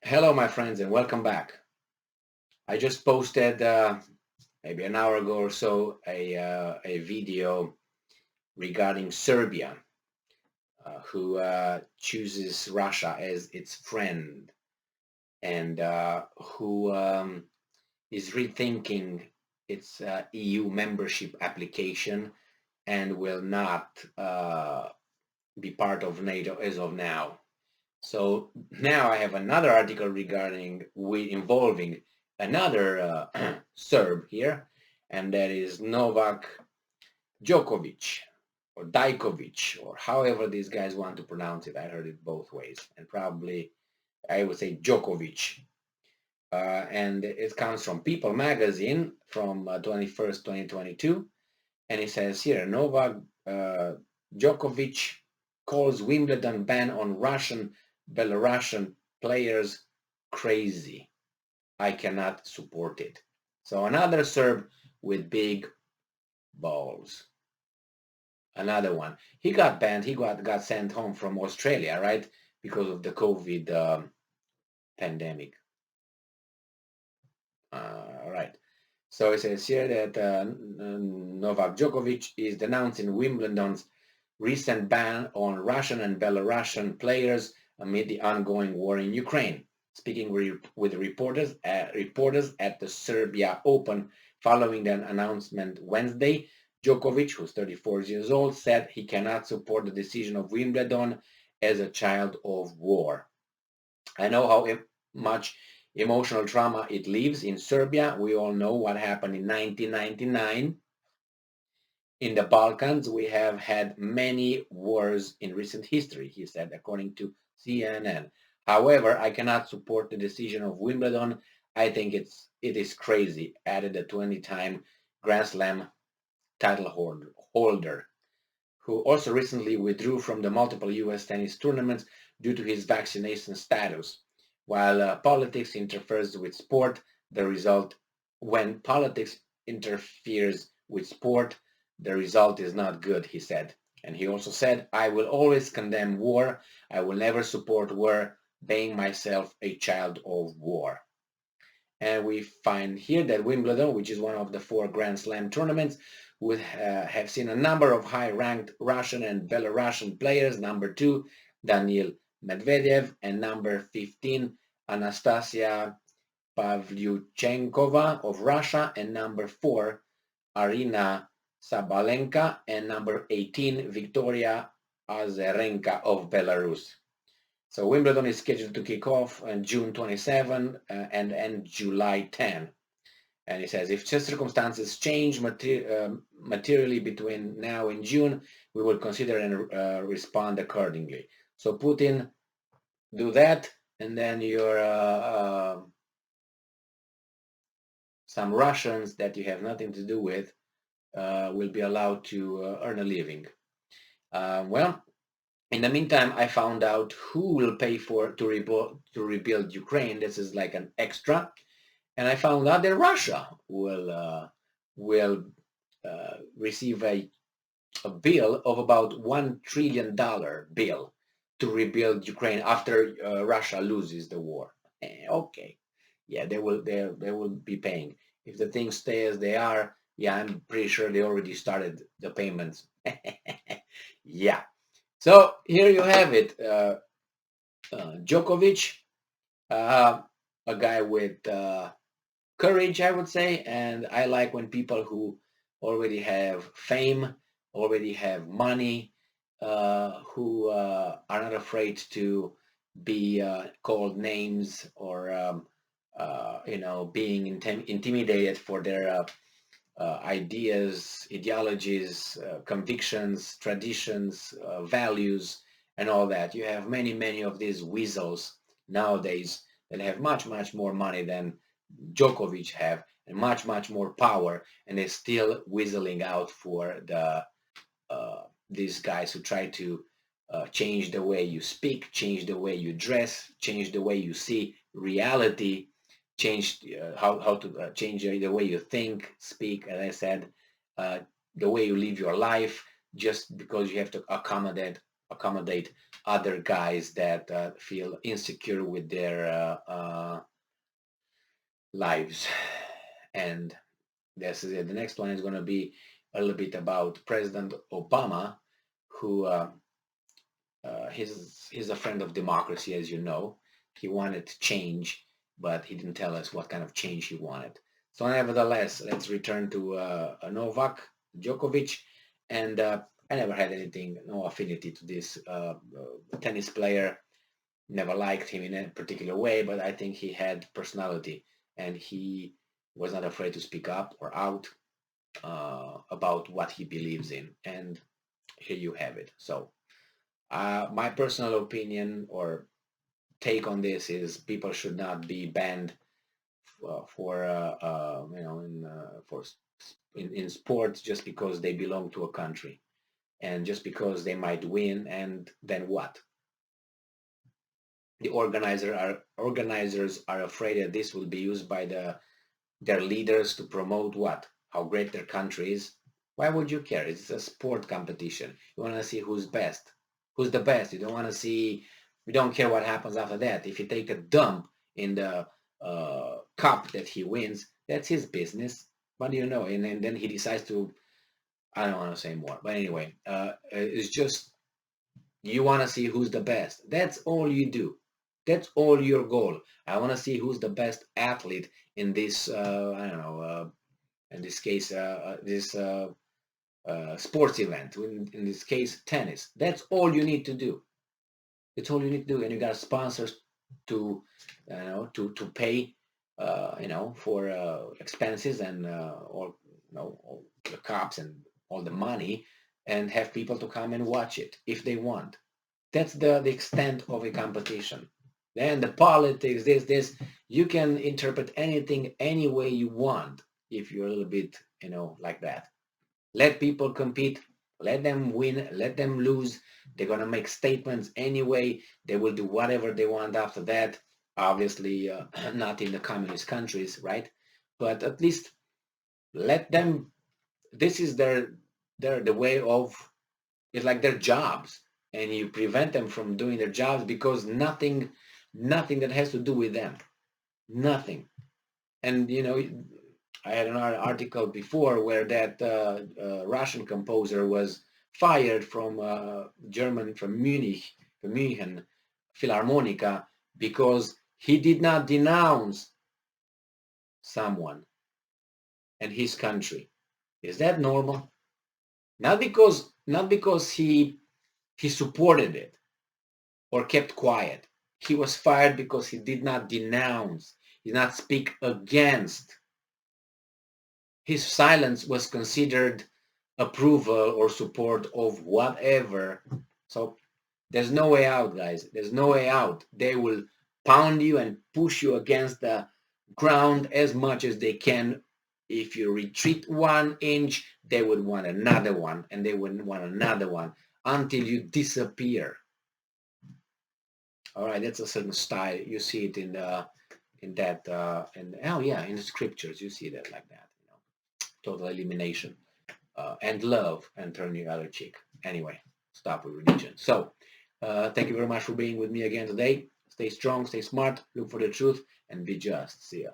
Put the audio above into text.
Hello, my friends, and welcome back. I just posted maybe an hour ago or so a video regarding Serbia, who chooses Russia as its friend and who is rethinking its EU membership application and will not be part of NATO as of now. So now I have another article regarding involving another Serb here, and that is Novak Djokovic or Dajkovic, or however these guys want to pronounce it. I heard it both ways, and probably I would say Djokovic. And it comes from People magazine from 21st, 2022, and it says here Novak Djokovic calls Wimbledon ban on Russian Belarusian players crazy. I cannot support it. So another Serb with big balls. Another one. He got banned. He got sent home from Australia, right? Because of the COVID pandemic. Right. So it says here that Novak Djokovic is denouncing Wimbledon's recent ban on Russian and Belarusian players amid the ongoing war in Ukraine. Speaking with reporters at the Serbia Open following the announcement Wednesday, Djokovic, who's 34 years old, said he cannot support the decision of Wimbledon as a child of war. I know how much emotional trauma it leaves in Serbia. We all know what happened in 1999. In the Balkans, we have had many wars in recent history, he said, according to CNN. However, I cannot support the decision of Wimbledon. I think it is crazy, added the 20-time Grand Slam title holder, who also recently withdrew from the multiple U.S. tennis tournaments due to his vaccination status. While politics interferes with sport, when politics interferes with sport, the result is not good, he said. And he also said, I will always condemn war. I will never support war, being myself a child of war. And we find here that Wimbledon, which is one of the 4 Grand Slam tournaments, would have seen a number of high-ranked Russian and Belarusian players. Number 2, Daniil Medvedev, and number 15, Anastasia Pavlyuchenkova of Russia, and number 4, Arina Sabalenka, and number 18, Victoria Azarenka of Belarus. So Wimbledon is scheduled to kick off on June 27 and end July 10. And it says, if circumstances change materially between now and June, we will consider and respond accordingly. So Putin, do that, and then your some Russians that you have nothing to do with will be allowed to earn a living. Well, in the meantime, I found out who will pay to rebuild Ukraine. This is like an extra, and I found out that Russia will receive a bill of about $1 trillion bill to rebuild Ukraine after Russia loses the war. Okay, yeah, they will be paying if the things stay as they are. Yeah, I'm pretty sure they already started the payments. Yeah. So here you have it, Djokovic, a guy with courage, I would say, and I like when people who already have fame, already have money, who are not afraid to be called names or being intimidated for their ideas, ideologies, convictions, traditions, values, and all that. You have many of these weasels nowadays that have much more money than Djokovic have, and much more power, and they're still whistling out for these guys who try to change the way you speak, change the way you dress, change the way you see reality, change how to change the way you think, speak, as I said, the way you live your life, just because you have to accommodate accommodate other guys that feel insecure with their lives. And this is it. The next one is going to be a little bit about President Obama, who he's a friend of democracy, as you know. He wanted change, but he didn't tell us what kind of change he wanted. So nevertheless, let's return to Novak Djokovic. And I never had no affinity to this tennis player. Never liked him in a particular way, but I think he had personality, and he was not afraid to speak up or out about what he believes in. And here you have it. So my personal opinion or take on this is people should not be banned for in sports just because they belong to a country and just because they might win. And then what? The organizers are afraid that this will be used by their leaders to promote what? How great their country is. Why would you care? It's a sport competition. You want to see who's best. Who's the best? You don't want to see. You don't care what happens after that. If you take a dump in the cup that he wins, that's his business. What do you know? And then he decides to. I don't want to say more. But anyway, it's just you want to see who's the best. That's all you do. That's all your goal. I want to see who's the best athlete in this. I don't know. In this case, this sports event. In this case, tennis. That's all you need to do. That's all you need to do, and you got sponsors to, to pay, for expenses and all the cups and all the money, and have people to come and watch it if they want. That's the extent of a competition. Then the politics, this, you can interpret anything any way you want if you're a little bit, like that. Let people compete, let them win, let them lose. They're going to make statements anyway. They will do whatever they want after that. Obviously, not in the communist countries, right? But at least let them, this is the way of, it's like their jobs. And you prevent them from doing their jobs because nothing that has to do with them. Nothing. And, I had an article before where that Russian composer was fired from Munich Philharmonica because he did not denounce someone and his country. Is that normal? Not because he supported it or kept quiet. He was fired because he did not denounce, he did not speak against. His silence was considered approval or support of whatever. So there's no way out, guys. There's no way out. They will pound you and push you against the ground as much as they can. If you retreat 1 inch, they would want another one, and they would want another one until you disappear. All right, that's a certain style. You see it in the in the scriptures. You see that like that. Total elimination and love and turn the other cheek. Anyway, stop with religion. So thank you very much for being with me again today. Stay strong, stay smart, look for the truth, and be just. See ya.